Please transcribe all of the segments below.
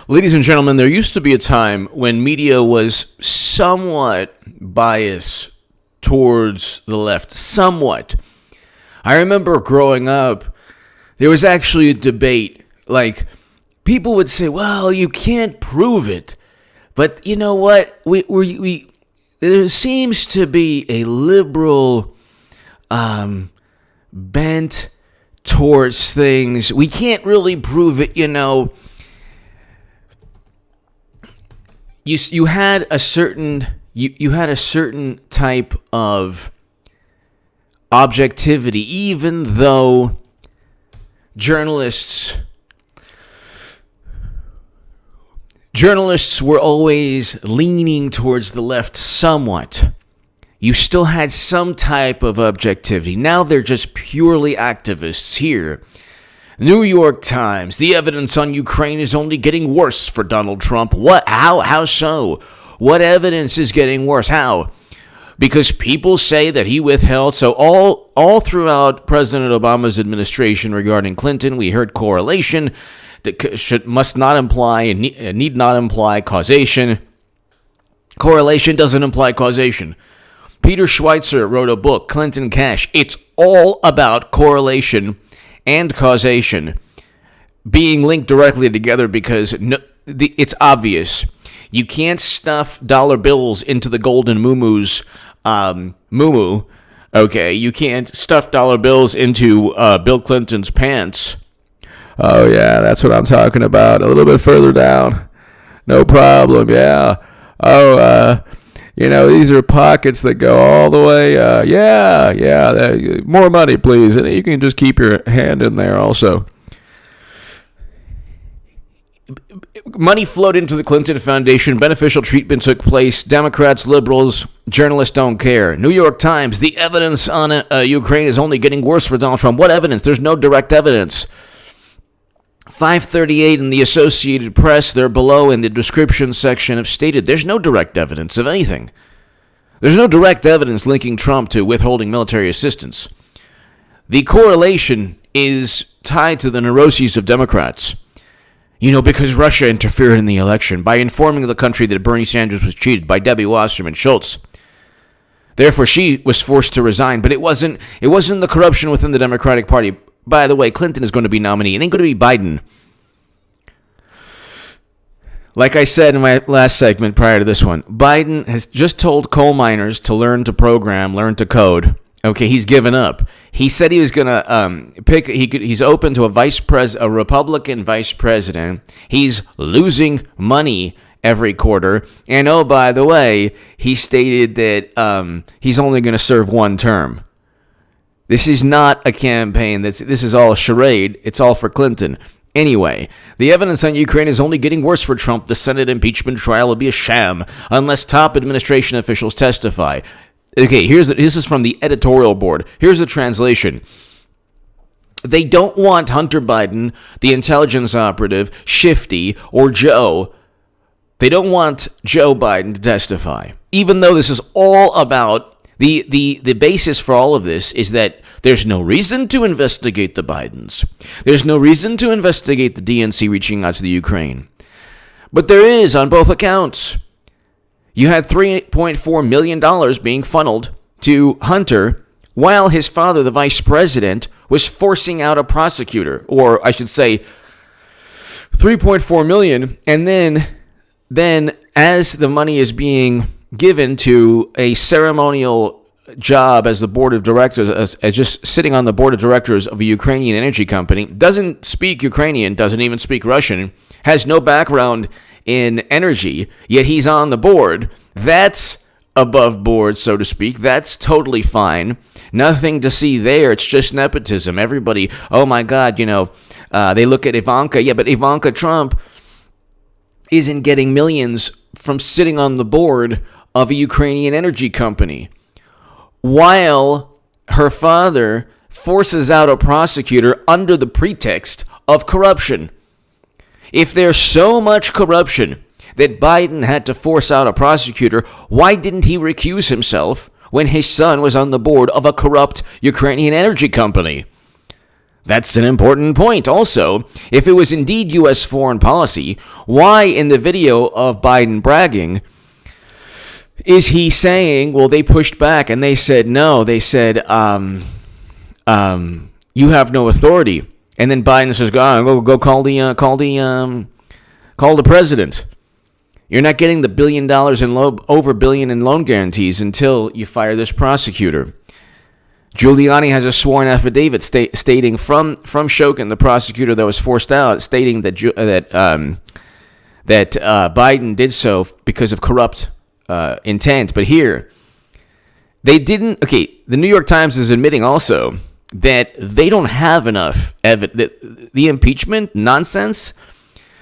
Ladies and gentlemen, there used to be a time when media was somewhat biased towards the left. Somewhat. I remember growing up, there was actually a debate. Like, people would say, well, you can't prove it. But you know what? There seems to be a liberal bent towards things. We can't really prove it, you know. You had a certain type of objectivity, even though journalists were always leaning towards the left somewhat. You still had some type of objectivity. Now they're just purely activists here. New York Times, the evidence on Ukraine is only getting worse for Donald Trump. What? How so? What evidence is getting worse? How? Because people say that he withheld. So all throughout President Obama's administration regarding Clinton, we heard correlation that must not imply and need not imply causation. Correlation doesn't imply causation. Peter Schweitzer wrote a book, Clinton Cash. It's all about correlation and causation being linked directly together because it's obvious. You can't stuff dollar bills into the golden moo-moos, moo-moo. Okay, you can't stuff dollar bills into Bill Clinton's pants. Oh, yeah, that's what I'm talking about. A little bit further down. No problem, yeah. Oh, these are pockets that go all the way. More money, please. And you can just keep your hand in there also. Money flowed into the Clinton Foundation. Beneficial treatment took place. Democrats, liberals, journalists don't care. New York Times, the evidence on Ukraine is only getting worse for Donald Trump. What evidence? There's no direct evidence. 538 in the Associated Press, they're below in the description section, have stated there's no direct evidence of anything. There's no direct evidence linking Trump to withholding military assistance. The correlation is tied to the neuroses of Democrats. Because Russia interfered in the election by informing the country that Bernie Sanders was cheated by Debbie Wasserman Schultz. Therefore, she was forced to resign, but it wasn't the corruption within the Democratic Party. By the way, Clinton is going to be nominee. It ain't going to be Biden. Like I said in my last segment prior to this one, Biden has just told coal miners to learn to program, learn to code. Okay, he's given up. He said he was going to pick. He's open to a Republican vice president. He's losing money every quarter. And oh, by the way, he stated that he's only going to serve one term. This is not a campaign. This is all a charade. It's all for Clinton. Anyway, the evidence on Ukraine is only getting worse for Trump. The Senate impeachment trial will be a sham unless top administration officials testify. Okay, this is from the editorial board. Here's the translation. They don't want Hunter Biden, the intelligence operative, Shifty, or Joe. They don't want Joe Biden to testify. Even though this is all about The basis for all of this is that there's no reason to investigate the Bidens. There's no reason to investigate the DNC reaching out to the Ukraine. But there is on both accounts. You had $3.4 million being funneled to Hunter while his father, the vice president, was forcing out a prosecutor. Or I should say $3.4 million. And then as the money is being given to a ceremonial job as the board of directors, as just sitting on the board of directors of a Ukrainian energy company, doesn't speak Ukrainian, doesn't even speak Russian, has no background in energy, yet he's on the board. That's above board, so to speak. That's totally fine. Nothing to see there. It's just nepotism. Everybody, oh my God, they look at Ivanka. Yeah, but Ivanka Trump isn't getting millions from sitting on the board of a Ukrainian energy company, while her father forces out a prosecutor under the pretext of corruption. If there's so much corruption that Biden had to force out a prosecutor, why didn't he recuse himself when his son was on the board of a corrupt Ukrainian energy company? That's an important point. Also, if it was indeed U.S. foreign policy, why in the video of Biden bragging is he saying, well, they pushed back and they said no. They said, you have no authority. And then Biden says, go call the president. You're not getting the $1 billion over $1 billion in loan guarantees until you fire this prosecutor. Giuliani has a sworn affidavit stating from Shokin, the prosecutor that was forced out, stating that Biden did so because of corrupt intent. But here, they didn't. Okay, the New York Times is admitting also that they don't have enough evidence. The impeachment nonsense.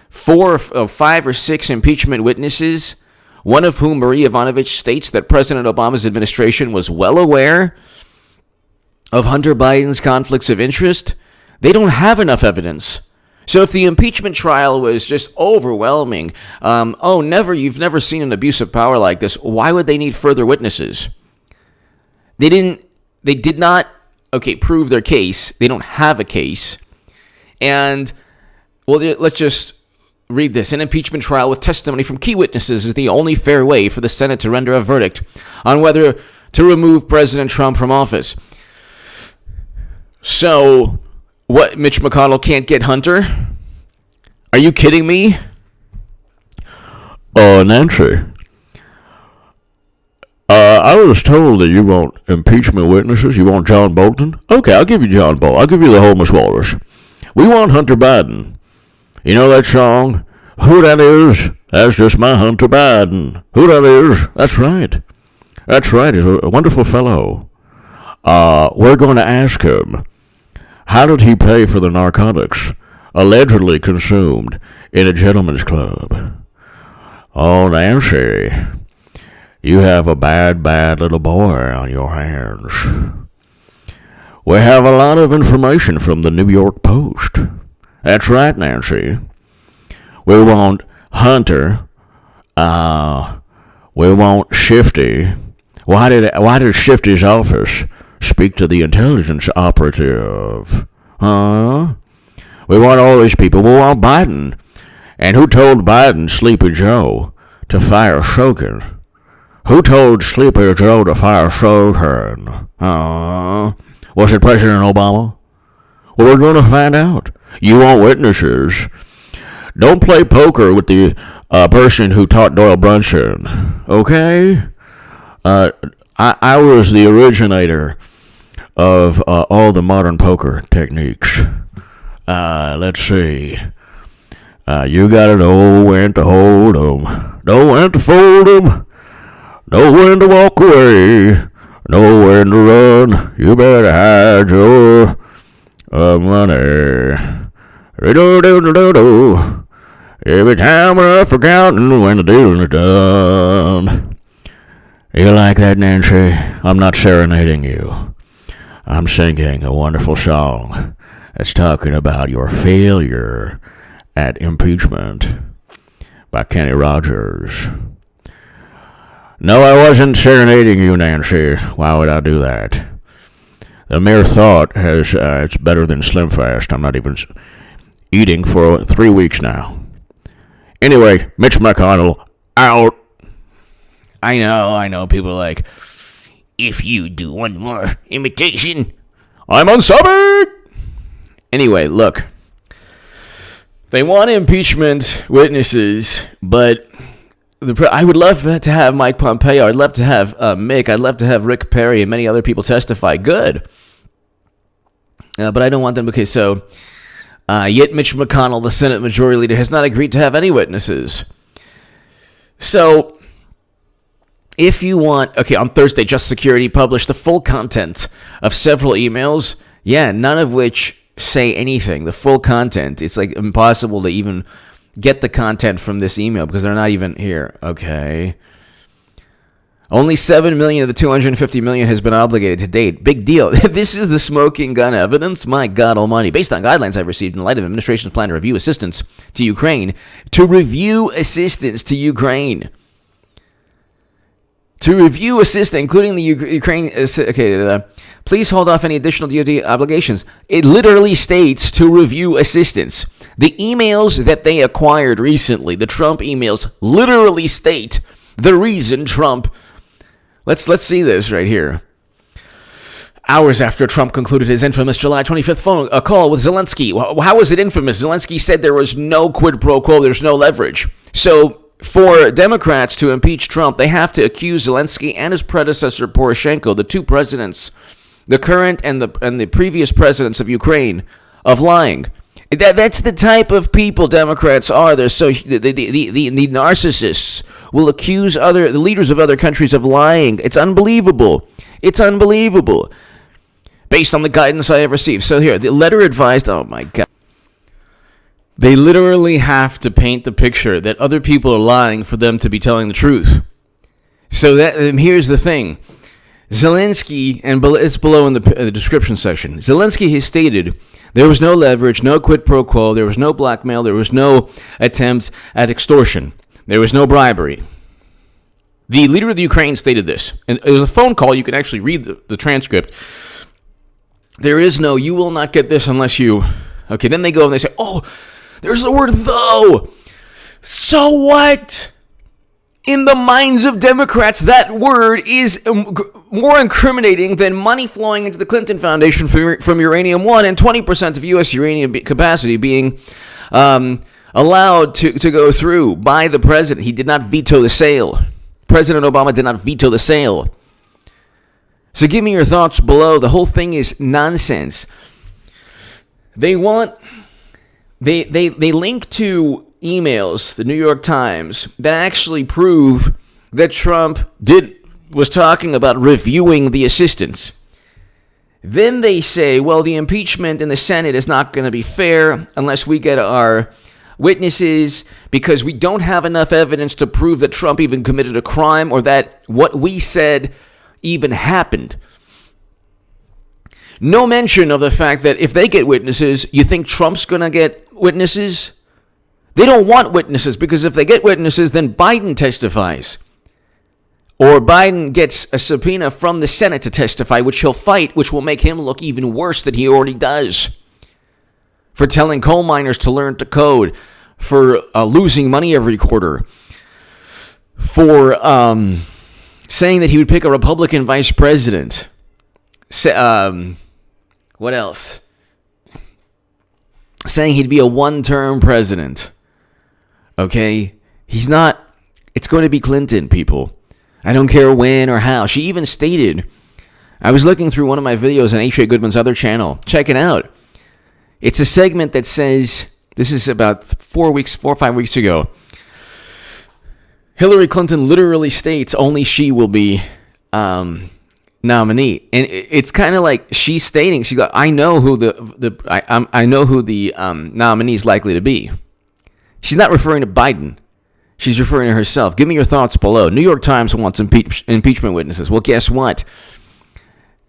4 of 5 or 6 impeachment witnesses, one of whom, Marie Yovanovitch, states that President Obama's administration was well aware of Hunter Biden's conflicts of interest. They don't have enough evidence. So if the impeachment trial was just overwhelming, you've never seen an abuse of power like this, why would they need further witnesses? They did not prove their case. They don't have a case. And, well, let's just read this. An impeachment trial with testimony from key witnesses is the only fair way for the Senate to render a verdict on whether to remove President Trump from office. So, what, Mitch McConnell can't get Hunter? Are you kidding me? Nancy, I was told that you want impeachment witnesses. You want John Bolton? Okay, I'll give you John Bolton. I'll give you the homeless walrus. We want Hunter Biden. You know that song? Who that is? That's just my Hunter Biden. Who that is? That's right. That's right. He's a wonderful fellow. We're going to ask him, how did he pay for the narcotics allegedly consumed in a gentleman's club? Oh, Nancy, you have a bad, bad little boy on your hands. We have a lot of information from the New York Post. That's right, Nancy. We want Hunter. We want Shifty. Why did Shifty's office speak to the intelligence operative? Huh? We want all these people. We want Biden. And who told Biden, Sleepy Joe, to fire Shokin? Who told Sleepy Joe to fire Shokin? Was it President Obama? Well, we're going to find out. You want witnesses. Don't play poker with the person who taught Doyle Brunson, okay? I was the originator of all the modern poker techniques. Let's see. You gotta know when to hold 'em, know when to fold 'em, know when to walk away, know when to run. You better hide your money. Every time I've forgotten when the deal is done. You like that, Nancy? I'm not serenading you. I'm singing a wonderful song that's talking about your failure at impeachment by Kenny Rogers. No, I wasn't serenading you, Nancy. Why would I do that? The mere thought has, it's better than Slim Fast. I'm not even eating for 3 weeks now. Anyway, Mitch McConnell, out. I know. People are like, if you do one more imitation, I'm unsubbing. Anyway, look. They want impeachment witnesses, but I would love to have Mike Pompeo. I'd love to have Mick. I'd love to have Rick Perry and many other people testify. Good. But I don't want them. Okay, so yet Mitch McConnell, the Senate Majority Leader, has not agreed to have any witnesses. So if you want, on Thursday, Just Security published the full content of several emails, none of which say anything. The full content. It's like impossible to even get the content from this email because they're not even here. Okay. Only 7 million of the 250 million has been obligated to date. Big deal. This is the smoking gun evidence? My God almighty. Based on guidelines I've received in light of administration's plan to review assistance to Ukraine. to review assistance, including the Ukraine. Please hold off any additional DoD obligations. It literally states to review assistance. The emails that they acquired recently, the Trump emails, literally state the reason Trump. Let's see this right here. Hours after Trump concluded his infamous July 25th phone call with Zelensky. How was it infamous? Zelensky said there was no quid pro quo, there's no leverage. So for Democrats to impeach Trump, they have to accuse Zelensky and his predecessor Poroshenko, the two presidents, the current and the previous presidents of Ukraine, of lying. That's the type of people Democrats are. They're so the narcissists will accuse the leaders of other countries of lying. It's unbelievable. It's unbelievable. Based on the guidance I have received. So here, the letter advised. Oh my God. They literally have to paint the picture that other people are lying for them to be telling the truth. So here's the thing. Zelensky, and it's below in the description section, Zelensky has stated there was no leverage, no quid pro quo, there was no blackmail, there was no attempt at extortion, there was no bribery. The leader of the Ukraine stated this, and it was a phone call. You can actually read the transcript. There is no, you will not get this unless you, okay, then they go and they say, oh, there's the word though. So what? In the minds of Democrats, that word is more incriminating than money flowing into the Clinton Foundation from Uranium One and 20% of U.S. uranium capacity being allowed to go through by the president. He did not veto the sale. President Obama did not veto the sale. So give me your thoughts below. The whole thing is nonsense. They link to emails, the New York Times, that actually prove that Trump was talking about reviewing the assistance. Then they say, well, the impeachment in the Senate is not going to be fair unless we get our witnesses, because we don't have enough evidence to prove that Trump even committed a crime or that what we said even happened. No mention of the fact that if they get witnesses, you think Trump's going to get witnesses? They don't want witnesses, because if they get witnesses, then Biden testifies. Or Biden gets a subpoena from the Senate to testify, which he'll fight, which will make him look even worse than he already does. For telling coal miners to learn to code, for losing money every quarter, for saying that he would pick a Republican vice president. What else? Saying he'd be a one-term president. Okay? He's not. It's going to be Clinton, people. I don't care when or how. She even stated, I was looking through one of my videos on H.A. Goodman's other channel. Check it out. It's a segment that says, this is about 4 or 5 weeks ago, Hillary Clinton literally states only she will be nominee. And it's kind of like she's stating, she goes, I know who I know who the nominee is likely to be. She's not referring to Biden. She's referring to herself. Give me your thoughts below. New York Times wants impeachment witnesses. Well, guess what?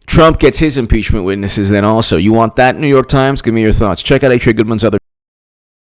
Trump gets his impeachment witnesses then also. You want that, New York Times? Give me your thoughts. Check out H.A. Goodman's other